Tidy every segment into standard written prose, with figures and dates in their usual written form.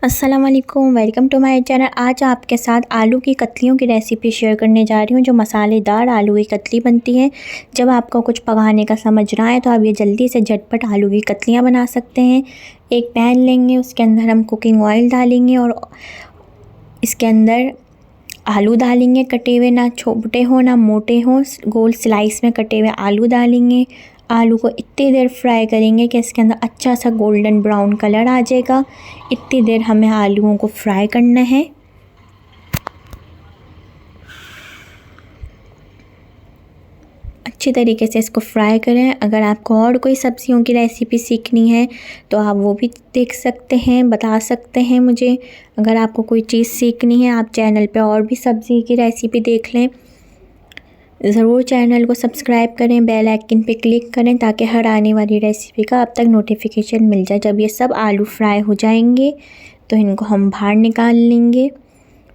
अस्सलाम वालेकुम, welcome to my channel. आज आपके साथ आलू की कतलियों की रेसिपी शेयर करने जा रही हूँ, जो मसालेदार आलू की कतली बनती है। जब आपको कुछ पकाने का समझ ना आए तो आप ये जल्दी से झटपट आलू की कतलियाँ बना सकते हैं। एक पैन लेंगे, उसके अंदर हम कुकिंग ऑयल डालेंगे और इसके अंदर आलू डालेंगे कटे हुए, ना छोटे हो ना मोटे हो, गोल स्लाइस में कटे हुए आलू डालेंगे। आलू को इतनी देर फ्राई करेंगे कि इसके अंदर अच्छा सा गोल्डन ब्राउन कलर आ जाएगा। इतनी देर हमें आलूओं को फ्राई करना है। अच्छी तरीके से इसको फ्राई करें। अगर आपको और कोई सब्जियों की रेसिपी सीखनी है तो आप वो भी देख सकते हैं, बता सकते हैं मुझे। अगर आपको कोई चीज़ सीखनी है, आप चैनल पे और भी सब्ज़ी की रेसिपी देख लें। ज़रूर चैनल को सब्सक्राइब करें, बेल आइकन पे क्लिक करें ताकि हर आने वाली रेसिपी का आप तक नोटिफिकेशन मिल जाए। जब ये सब आलू फ्राई हो जाएंगे तो इनको हम बाहर निकाल लेंगे।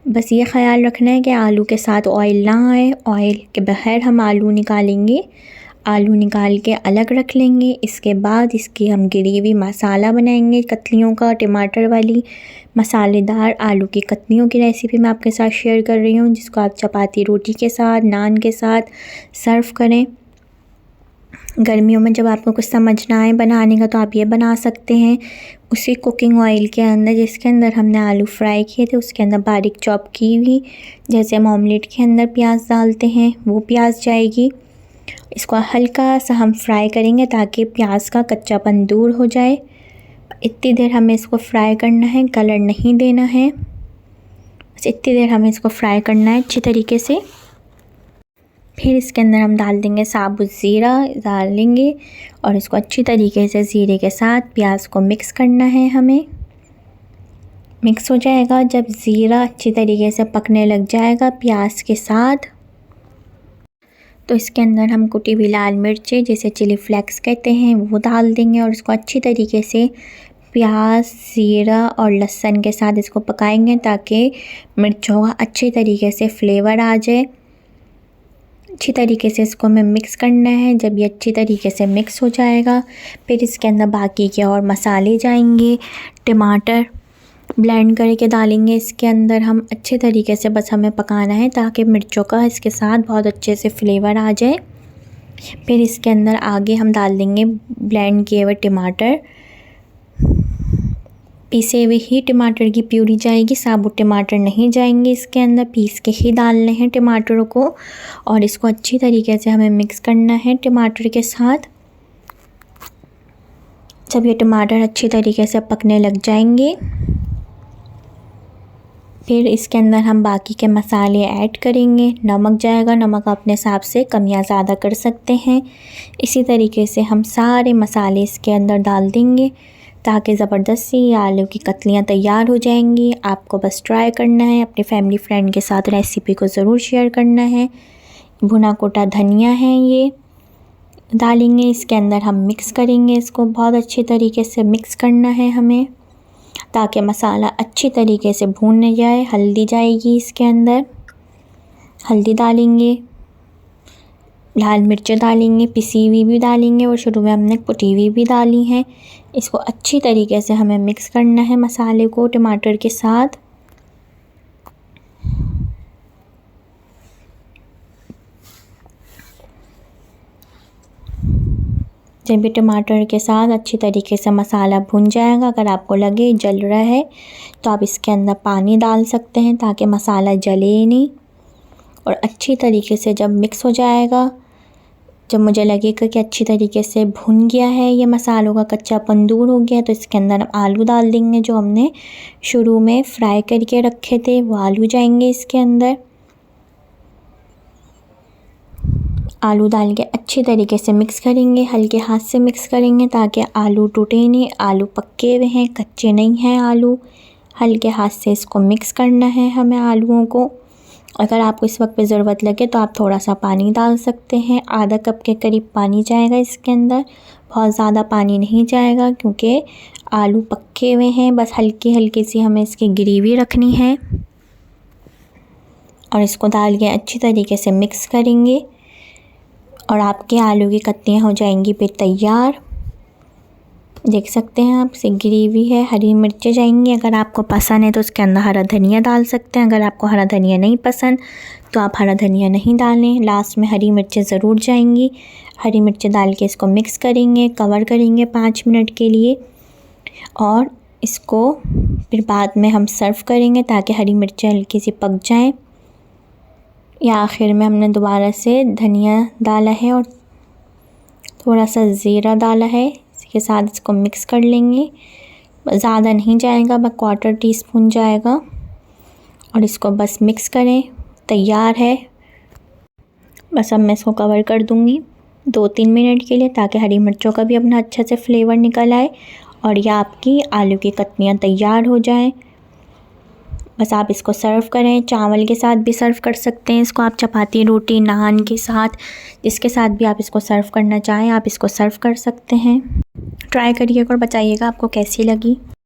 बस ये ख़्याल रखना है कि आलू के साथ ऑयल ना आए। ऑयल के बगैर हम आलू निकालेंगे। आलू निकाल के अलग रख लेंगे। इसके बाद इसकी हम ग्रेवी मसाला बनाएंगे कतलियों का, टमाटर वाली मसालेदार आलू की कतलियों की रेसिपी मैं आपके साथ शेयर कर रही हूँ, जिसको आप चपाती रोटी के साथ, नान के साथ सर्व करें। गर्मियों में जब आपको कुछ समझ ना आए बनाने का तो आप ये बना सकते हैं। उसी कुकिंग ऑयल के अंदर जिसके अंदर हमने आलू फ्राई किए थे, उसके अंदर बारीक चॉप की हुई, जैसे हम ऑमलेट के अंदर प्याज डालते हैं, वो प्याज जाएगी। इसको हल्का सा हम फ्राई करेंगे ताकि प्याज का कच्चापन दूर हो जाए। इतनी देर हमें इसको फ्राई करना है, कलर नहीं देना है। बस इतनी देर हमें इसको फ्राई करना है अच्छी तरीके से। फिर इसके अंदर हम डाल देंगे साबुत ज़ीरा, डालेंगे और इसको अच्छी तरीके से ज़ीरे के साथ प्याज को मिक्स करना है हमें। मिक्स हो जाएगा जब ज़ीरा अच्छी तरीके से पकने लग जाएगा प्याज के साथ, तो इसके अंदर हम कुटी हुई लाल मिर्चें, जिसे चिली फ्लेक्स कहते हैं, वो डाल देंगे और इसको अच्छी तरीके से प्याज, ज़ीरा और लहसुन के साथ इसको पकाएंगे ताकि मिर्चों का अच्छी तरीके से फ्लेवर आ जाए। अच्छी तरीके से इसको हमें मिक्स करना है। जब ये अच्छी तरीके से मिक्स हो जाएगा फिर इसके अंदर बाकी के और मसाले जाएंगे। टमाटर ब्लेंड करके डालेंगे इसके अंदर हम। अच्छे तरीके से बस हमें पकाना है ताकि मिर्चों का इसके साथ बहुत अच्छे से फ्लेवर आ जाए। फिर इसके अंदर आगे हम डाल देंगे ब्लेंड किए हुए टमाटर। पीसे हुए ही टमाटर की प्यूरी जाएगी, साबुत टमाटर नहीं जाएंगे इसके अंदर, पीस के ही डालने हैं टमाटरों को। और इसको अच्छी तरीके से हमें मिक्स करना है टमाटर के साथ। जब ये टमाटर अच्छी तरीके से पकने लग जाएंगे फिर इसके अंदर हम बाकी के मसाले ऐड करेंगे। नमक जाएगा, नमक अपने हिसाब से कम या ज़्यादा कर सकते हैं। इसी तरीके से हम सारे मसाले इसके अंदर डाल देंगे ताकि ज़बरदस्त सी आलू की कतलियाँ तैयार हो जाएंगी। आपको बस ट्राई करना है, अपने फैमिली फ्रेंड के साथ रेसिपी को ज़रूर शेयर करना है। भुना कोटा धनिया है, ये डालेंगे इसके अंदर। हम मिक्स करेंगे इसको, बहुत अच्छे तरीके से मिक्स करना है हमें ताकि मसाला अच्छी तरीके से भून जाए। हल्दी जाएगी इसके अंदर, हल्दी डालेंगे, लाल मिर्चें डालेंगे, पिसी हुई भी डालेंगे और शुरू में हमने कुटी हुई भी डाली हैं। इसको अच्छी तरीके से हमें मिक्स करना है मसाले को टमाटर के साथ। जब भी टमाटर के साथ अच्छी तरीके से मसाला भुन जाएगा, अगर आपको लगे जल रहा है तो आप इसके अंदर पानी डाल सकते हैं ताकि मसाला जले नहीं। और अच्छी तरीके से जब मिक्स हो जाएगा, जब मुझे लगेगा कि अच्छी तरीके से भुन गया है, ये मसालों का कच्चापन दूर हो गया, तो इसके अंदर हम आलू डाल देंगे जो हमने शुरू में फ्राई करके रखे थे। वो आलू जाएंगे इसके अंदर। आलू डाल के अच्छी तरीके से मिक्स करेंगे, हल्के हाथ से मिक्स करेंगे ताकि आलू टूटे नहीं। आलू पक्के हुए हैं, कच्चे नहीं हैं आलू। हल्के हाथ से इसको मिक्स करना है हमें आलूओं को। अगर आपको इस वक्त पे ज़रूरत लगे तो आप थोड़ा सा पानी डाल सकते हैं। आधा कप के करीब पानी जाएगा इसके अंदर, बहुत ज़्यादा पानी नहीं जाएगा क्योंकि आलू पक्के हुए हैं। बस हल्की हल्की सी हमें इसकी ग्रेवी रखनी है और इसको डाल के अच्छी तरीके से मिक्स करेंगे और आपके आलू की कतलियाँ हो जाएंगी फिर तैयार। देख सकते हैं आप, से ग्रेवी है। हरी मिर्चें जाएंगी, अगर आपको पसंद है तो उसके अंदर हरा धनिया डाल सकते हैं। अगर आपको हरा धनिया नहीं पसंद तो आप हरा धनिया नहीं डालें। लास्ट में हरी मिर्चें ज़रूर जाएंगी। हरी मिर्चें डाल के इसको मिक्स करेंगे, कवर करेंगे 5 मिनट के लिए और इसको फिर बाद में हम सर्व करेंगे ताकि हरी मिर्चें हल्की सी पक जाएं। या आखिर में हमने दोबारा से धनिया डाला है और थोड़ा सा ज़ीरा डाला है। इसके साथ इसको मिक्स कर लेंगे। ज़्यादा नहीं जाएगा, बस 1/4 टीस्पून जाएगा और इसको बस मिक्स करें। तैयार है। बस अब मैं इसको कवर कर दूँगी 2-3 मिनट के लिए ताकि हरी मिर्चों का भी अपना अच्छे से फ्लेवर निकल आए और यह आपकी आलू की कतलियाँ तैयार हो जाएं। बस आप इसको सर्व करें। चावल के साथ भी सर्व कर सकते हैं इसको आप, चपाती, रोटी, नान के साथ, जिसके साथ भी आप इसको सर्व करना चाहें आप इसको सर्व कर सकते हैं। ट्राई करिएगा और बताइएगा आपको कैसी लगी।